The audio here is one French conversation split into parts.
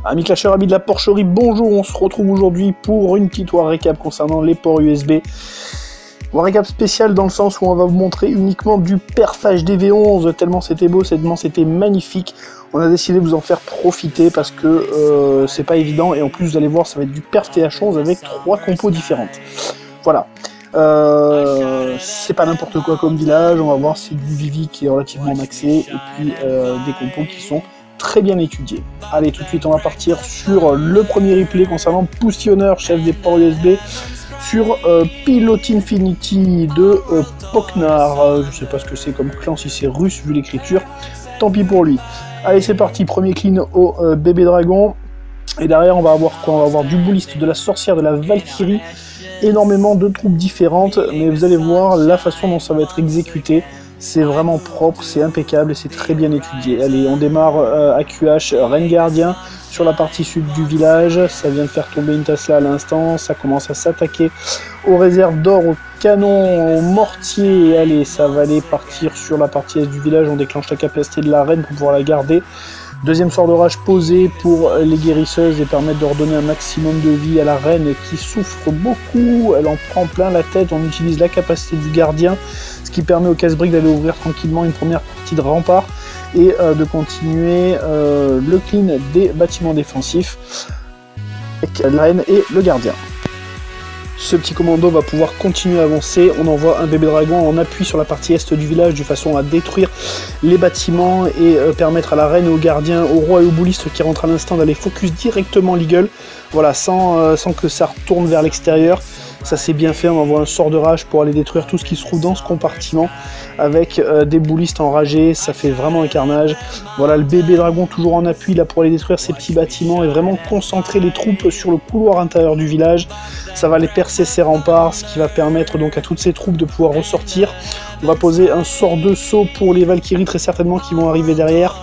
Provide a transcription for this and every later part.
Amis clasheurs, amis de la porcherie, bonjour, on se retrouve aujourd'hui pour une petite war récap concernant les ports USB. War récap spécial dans le sens où on va vous montrer uniquement du perf HD V11, tellement c'était beau, tellement c'était magnifique. On a décidé de vous en faire profiter parce que c'est pas évident et en plus vous allez voir ça va être du perf TH11 avec 3 compos différentes. Voilà. C'est pas n'importe quoi comme village, on va voir c'est du Vivi qui est relativement maxé et puis des compos qui sont très bien étudié. Allez, tout de suite, on va partir sur le premier replay concernant Pustioner, chef des ports USB, sur Pilot Infinity de Poknar. Je sais pas ce que c'est comme clan, si c'est russe vu l'écriture. Tant pis pour lui. Allez, c'est parti. Premier clean au bébé dragon. Et derrière, on va avoir quoi? On va avoir du bouliste, de la sorcière, de la Valkyrie. Énormément de troupes différentes. Mais vous allez voir la façon dont ça va être exécuté. C'est vraiment propre, c'est impeccable et c'est très bien étudié. Allez, on démarre AQH Reine Gardien sur la partie sud du village. Ça vient de faire tomber une Tesla à l'instant. Ça commence à s'attaquer aux réserves d'or, aux canons, aux mortiers. Et allez, ça va aller partir sur la partie est du village. On déclenche la capacité de la reine pour pouvoir la garder. Deuxième sort d'orage posé pour les guérisseuses et permettre de redonner un maximum de vie à la reine qui souffre beaucoup. Elle en prend plein la tête. On utilise la capacité du gardien, ce qui permet au casse-brique d'aller ouvrir tranquillement une première partie de rempart et de continuer le clean des bâtiments défensifs avec la reine et le gardien. Ce petit commando va pouvoir continuer à avancer. On envoie un bébé dragon en appui sur la partie est du village de façon à détruire les bâtiments et permettre à la reine, au gardien, au roi et au bouliste qui rentre à l'instant d'aller focus directement l'eagle. Voilà, sans que ça retourne vers l'extérieur. Ça c'est bien fait, on envoie un sort de rage pour aller détruire tout ce qui se trouve dans ce compartiment avec des boulistes enragés, ça fait vraiment un carnage. Voilà le bébé dragon toujours en appui là pour aller détruire ces petits bâtiments et vraiment concentrer les troupes sur le couloir intérieur du village. Ça va aller percer ces remparts, ce qui va permettre donc à toutes ces troupes de pouvoir ressortir. On va poser un sort de saut pour les Valkyries très certainement qui vont arriver derrière.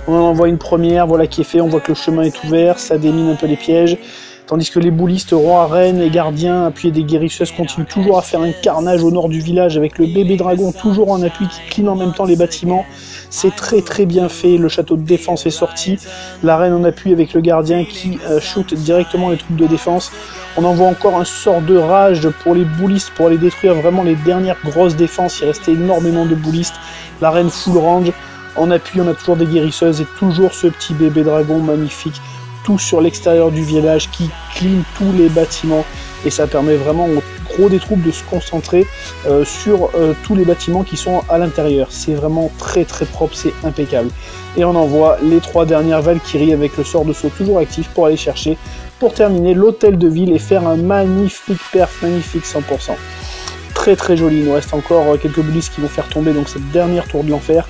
On en envoie une première, voilà qui est fait, on voit que le chemin est ouvert, ça démine un peu les pièges. Tandis que les boulistes, rois, reines et gardiens, appuyés des guérisseuses, continuent toujours à faire un carnage au nord du village avec le bébé dragon toujours en appui qui clean en même temps les bâtiments. C'est très bien fait, le château de défense est sorti. La reine en appui avec le gardien qui shoot directement les troupes de défense. On envoie encore un sort de rage pour les boulistes pour aller détruire vraiment les dernières grosses défenses. Il restait énormément de boulistes. La reine full range. En appui, on a toujours des guérisseuses et toujours ce petit bébé dragon magnifique. Tout sur l'extérieur du village qui clean tous les bâtiments et ça permet vraiment au gros des troupes de se concentrer sur tous les bâtiments qui sont à l'intérieur. C'est vraiment très propre, c'est impeccable. Et on envoie les 3 dernières Valkyries avec le sort de saut toujours actif pour aller chercher, pour terminer l'hôtel de ville et faire un magnifique perf, magnifique 100%. Très joli, il nous reste encore quelques boulistes qui vont faire tomber donc cette dernière tour de l'enfer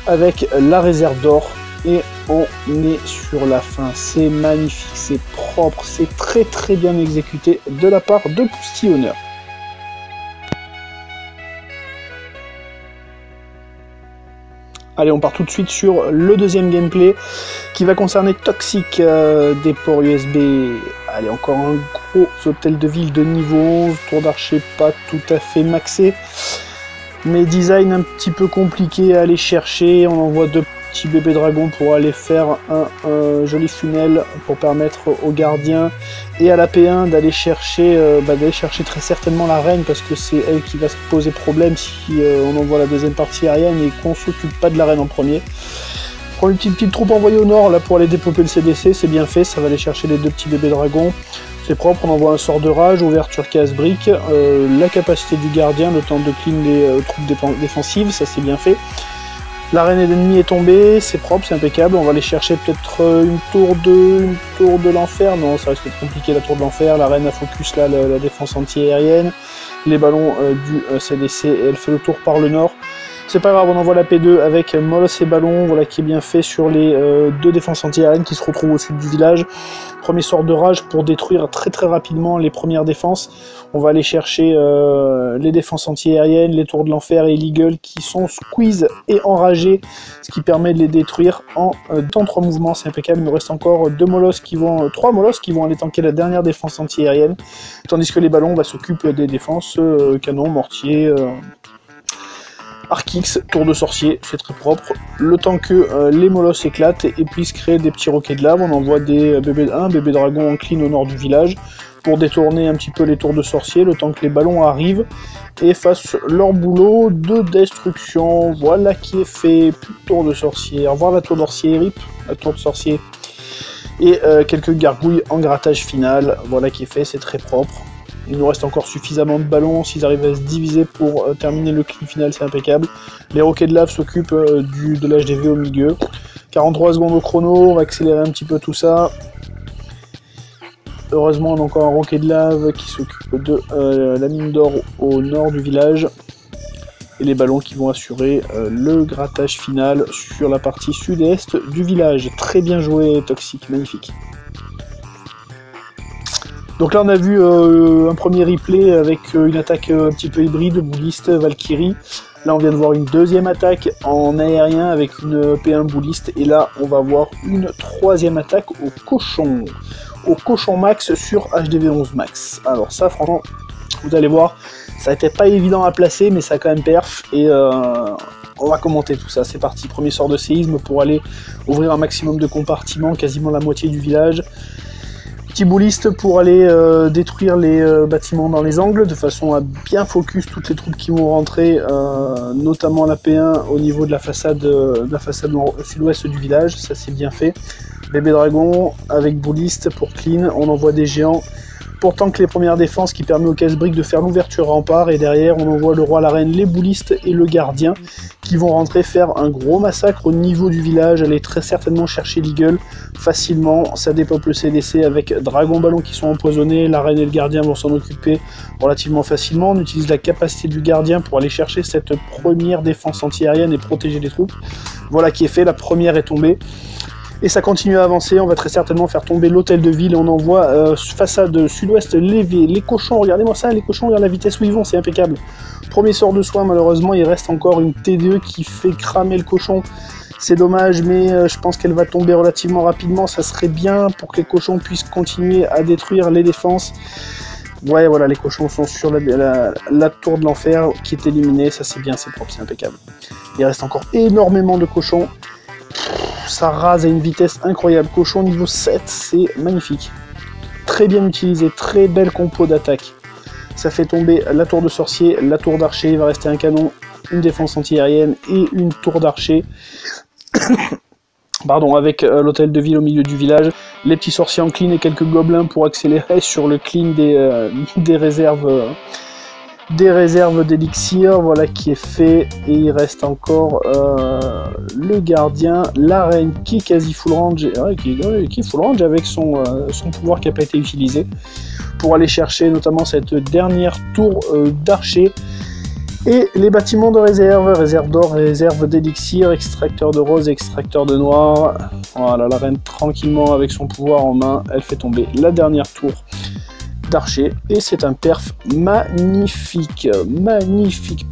avec la réserve d'or. Et on est sur la fin, c'est magnifique, c'est propre, c'est très bien exécuté de la part de Pustioner. Allez, on part tout de suite sur le deuxième gameplay qui va concerner Toxic des ports USB. Allez, encore un gros hôtel de ville de niveau 11, tour d'archer pas tout à fait maxé, mais design un petit peu compliqué à aller chercher. On envoie 2 petit bébé dragon pour aller faire un joli funnel pour permettre aux gardiens et à la P1 d'aller chercher très certainement la reine parce que c'est elle qui va se poser problème si on envoie la deuxième partie aérienne et qu'on s'occupe pas de la reine en premier. Prendre une petite troupe envoyée au nord là pour aller dépoper le CDC, c'est bien fait, ça va aller chercher les 2 petits bébés dragons. C'est propre, on envoie un sort de rage, ouverture casse-brique, la capacité du gardien, le temps de clean les troupes défensives, ça c'est bien fait. La reine et l'ennemi est tombée, c'est propre, c'est impeccable. On va aller chercher peut-être une tour de l'enfer. Non, ça risque d'être compliqué la tour de l'enfer. La reine a focus là la défense anti-aérienne. Les ballons du CDC, et elle fait le tour par le nord. C'est pas grave, on envoie la P2 avec Molosse et Ballon, voilà qui est bien fait sur les deux défenses anti-aériennes qui se retrouvent au sud du village. Premier sort de rage pour détruire très rapidement les premières défenses. On va aller chercher les défenses anti-aériennes, les tours de l'enfer et l'Eagle qui sont squeeze et enragés, ce qui permet de les détruire en temps 3 mouvements, c'est impeccable. Il nous reste encore 3 molosses qui vont aller tanker la dernière défense anti-aérienne, tandis que les ballons s'occupent des défenses canon, mortier, Arc-X, tour de sorcier, c'est très propre. Le temps que les molosses éclatent et puissent créer des petits roquets de lave, on envoie des bébés dragons en clean au nord du village pour détourner un petit peu les tours de sorcier, le temps que les ballons arrivent et fassent leur boulot de destruction. Voilà qui est fait, plus de tour de sorcier. Au revoir la tour de sorcier, rip, la tour de sorcier. Et quelques gargouilles en grattage final, voilà qui est fait, c'est très propre. Il nous reste encore suffisamment de ballons, s'ils arrivent à se diviser pour terminer le clean final, c'est impeccable. Les roquets de lave s'occupent de l'HDV au milieu. 43 secondes au chrono, on va accélérer un petit peu tout ça. Heureusement, on a encore un roquet de lave qui s'occupe de la mine d'or au nord du village. Et les ballons qui vont assurer le grattage final sur la partie sud-est du village. Très bien joué, Toxic, magnifique. Donc là on a vu un premier replay avec une attaque un petit peu hybride, bouliste, Valkyrie. Là on vient de voir une deuxième attaque en aérien avec une P1 bouliste. Et là on va voir une troisième attaque au cochon max sur HDV11 max. Alors ça franchement, vous allez voir, ça n'était pas évident à placer mais ça a quand même perf. Et on va commenter tout ça, c'est parti. Premier sort de séisme pour aller ouvrir un maximum de compartiments, quasiment la moitié du village. Petit bouliste pour aller détruire les bâtiments dans les angles, de façon à bien focus toutes les troupes qui vont rentrer, notamment la P1 au niveau de la façade sud-ouest du village, ça c'est bien fait. Bébé dragon avec bouliste pour clean, on envoie des géants pour tanker les premières défenses qui permet au casse-briques de faire l'ouverture rempart, et derrière on envoie le roi, la reine, les boulistes et le gardien qui vont rentrer faire un gros massacre au niveau du village, aller très certainement chercher l'Eagle facilement. Ça dépeuple le CDC avec dragon ballon qui sont empoisonnés, la reine et le gardien vont s'en occuper relativement facilement. On utilise la capacité du gardien pour aller chercher cette première défense anti-aérienne et protéger les troupes. Voilà qui est fait, la première est tombée. Et ça continue à avancer, on va très certainement faire tomber l'hôtel de ville et on envoie façade sud-ouest les cochons, regardez-moi ça, les cochons, regardez la vitesse où ils vont, c'est impeccable. Premier sort de soin, malheureusement il reste encore une T2 qui fait cramer le cochon. C'est dommage, mais je pense qu'elle va tomber relativement rapidement, ça serait bien pour que les cochons puissent continuer à détruire les défenses. Ouais, voilà, les cochons sont sur la tour de l'enfer qui est éliminée, ça c'est bien, c'est propre, c'est impeccable. Il reste encore énormément de cochons. Ça rase à une vitesse incroyable. Cochon niveau 7, c'est magnifique. Très bien utilisé, très belle compo d'attaque. Ça fait tomber la tour de sorcier, la tour d'archer, il va rester un canon, une défense anti-aérienne et une tour d'archer. Pardon, avec l'hôtel de ville au milieu du village, les petits sorciers en clean et quelques gobelins pour accélérer sur le clean des réserves. Des réserves d'élixir, voilà qui est fait, et il reste encore le gardien, la reine qui est quasi full range, qui est full range avec son pouvoir qui n'a pas été utilisé, pour aller chercher notamment cette dernière tour d'archer, et les bâtiments de réserve d'or, réserve d'élixir, extracteur de rose, extracteur de noir. Voilà, la reine tranquillement avec son pouvoir en main, elle fait tomber la dernière tour d'archer, et c'est un perf magnifique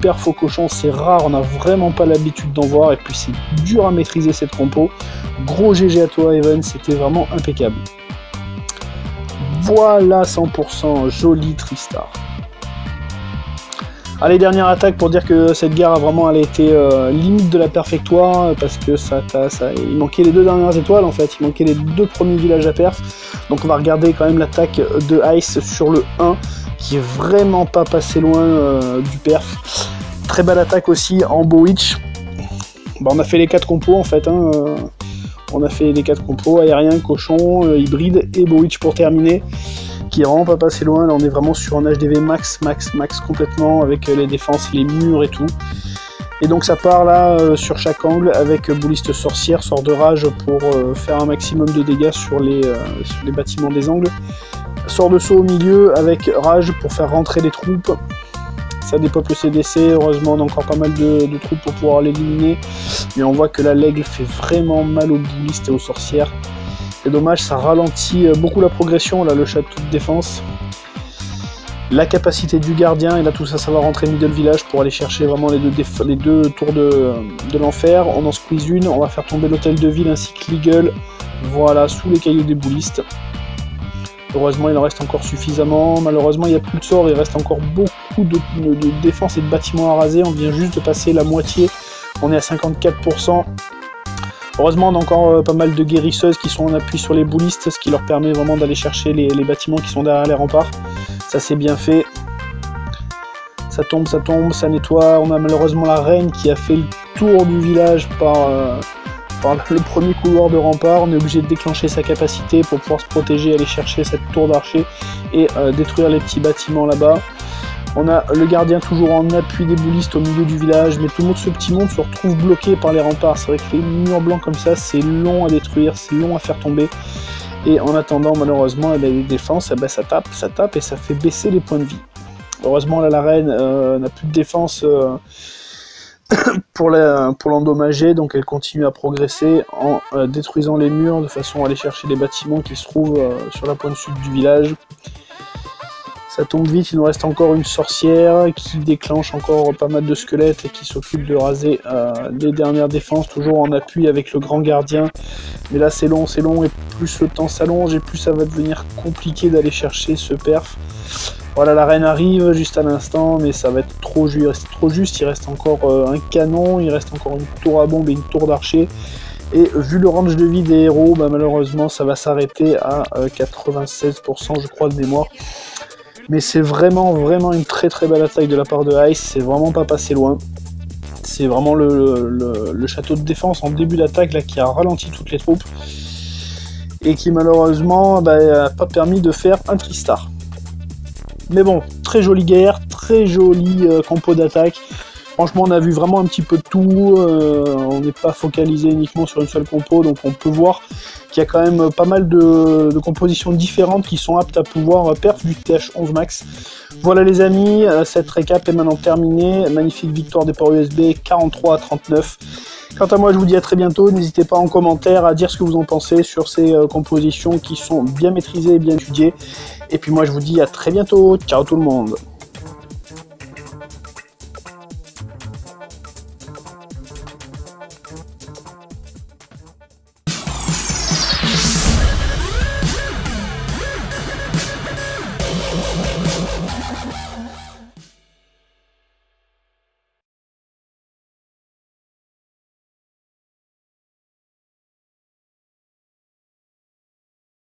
perf au cochon, c'est rare, on n'a vraiment pas l'habitude d'en voir, et puis c'est dur à maîtriser cette compo. Gros GG à toi Evan, c'était vraiment impeccable. Voilà 100%, joli Tristar. Allez, dernière attaque pour dire que cette guerre a vraiment été limite de la perfectoire, parce que il manquait les deux dernières étoiles en fait, il manquait les deux premiers villages à perf. Donc on va regarder quand même l'attaque de Ice sur le 1, qui est vraiment pas passé loin du perf. Très belle attaque aussi en Bowitch. Bah, on a fait les 4 compos en fait, hein, on a fait les 4 compos, aérien, cochon, hybride et Bowitch pour terminer. Qui est vraiment pas passé loin, là on est vraiment sur un HDV max complètement, avec les défenses, les murs et tout. Et donc ça part là sur chaque angle avec bouliste sorcière, sort de rage pour faire un maximum de dégâts sur les bâtiments des angles. Sort de saut au milieu avec rage pour faire rentrer les troupes. Ça dépeuple le CDC, heureusement on a encore pas mal de troupes pour pouvoir l'éliminer. Mais on voit que là l'aigle fait vraiment mal aux boulistes et aux sorcières. C'est dommage, ça ralentit beaucoup la progression, là le château de défense. La capacité du gardien, et là tout ça, ça va rentrer middle village pour aller chercher vraiment les deux tours de l'enfer. On en squeeze une, on va faire tomber l'hôtel de ville ainsi que l'eagle, voilà, sous les cailloux des boulistes. Heureusement, il en reste encore suffisamment. Malheureusement, il n'y a plus de sorts, il reste encore beaucoup de défense et de bâtiments à raser. On vient juste de passer la moitié, on est à 54%. Heureusement, on a encore pas mal de guérisseuses qui sont en appui sur les boulistes, ce qui leur permet vraiment d'aller chercher les bâtiments qui sont derrière les remparts. Ça, c'est bien fait. Ça tombe, ça nettoie. On a malheureusement la reine qui a fait le tour du village par le premier couloir de rempart. On est obligé de déclencher sa capacité pour pouvoir se protéger, aller chercher cette tour d'archer et détruire les petits bâtiments là-bas. On a le gardien toujours en appui des boulistes au milieu du village, mais tout le monde, ce petit monde se retrouve bloqué par les remparts. C'est vrai que les murs blancs comme ça, c'est long à détruire, c'est long à faire tomber. Et en attendant, malheureusement, les défenses, ça tape et ça fait baisser les points de vie. Heureusement, là, la reine n'a plus de défense pour l'endommager, donc elle continue à progresser en détruisant les murs de façon à aller chercher les bâtiments qui se trouvent sur la pointe sud du village. Ça tombe vite, il nous reste encore une sorcière qui déclenche encore pas mal de squelettes et qui s'occupe de raser les dernières défenses, toujours en appui avec le grand gardien. Mais là c'est long, et plus le temps s'allonge et plus ça va devenir compliqué d'aller chercher ce perf. Voilà, la reine arrive juste à l'instant, mais ça va être trop juste, il reste encore un canon, il reste encore une tour à bombe et une tour d'archer. Et vu le range de vie des héros, malheureusement ça va s'arrêter à 96% je crois de mémoire. Mais c'est vraiment une très belle attaque de la part de Ice, c'est vraiment pas passé loin. C'est vraiment le château de défense en début d'attaque là qui a ralenti toutes les troupes. Et qui malheureusement n'a pas permis de faire un Tristar. Mais bon, très jolie guerre, très joli compo d'attaque. Franchement, on a vu vraiment un petit peu de tout, on n'est pas focalisé uniquement sur une seule compo, donc on peut voir qu'il y a quand même pas mal de compositions différentes qui sont aptes à pouvoir perf du TH11 Max. Voilà les amis, cette récap est maintenant terminée, magnifique victoire des ports USB, 43-39. Quant à moi, je vous dis à très bientôt, n'hésitez pas en commentaire à dire ce que vous en pensez sur ces compositions qui sont bien maîtrisées et bien étudiées. Et puis moi, je vous dis à très bientôt, ciao tout le monde.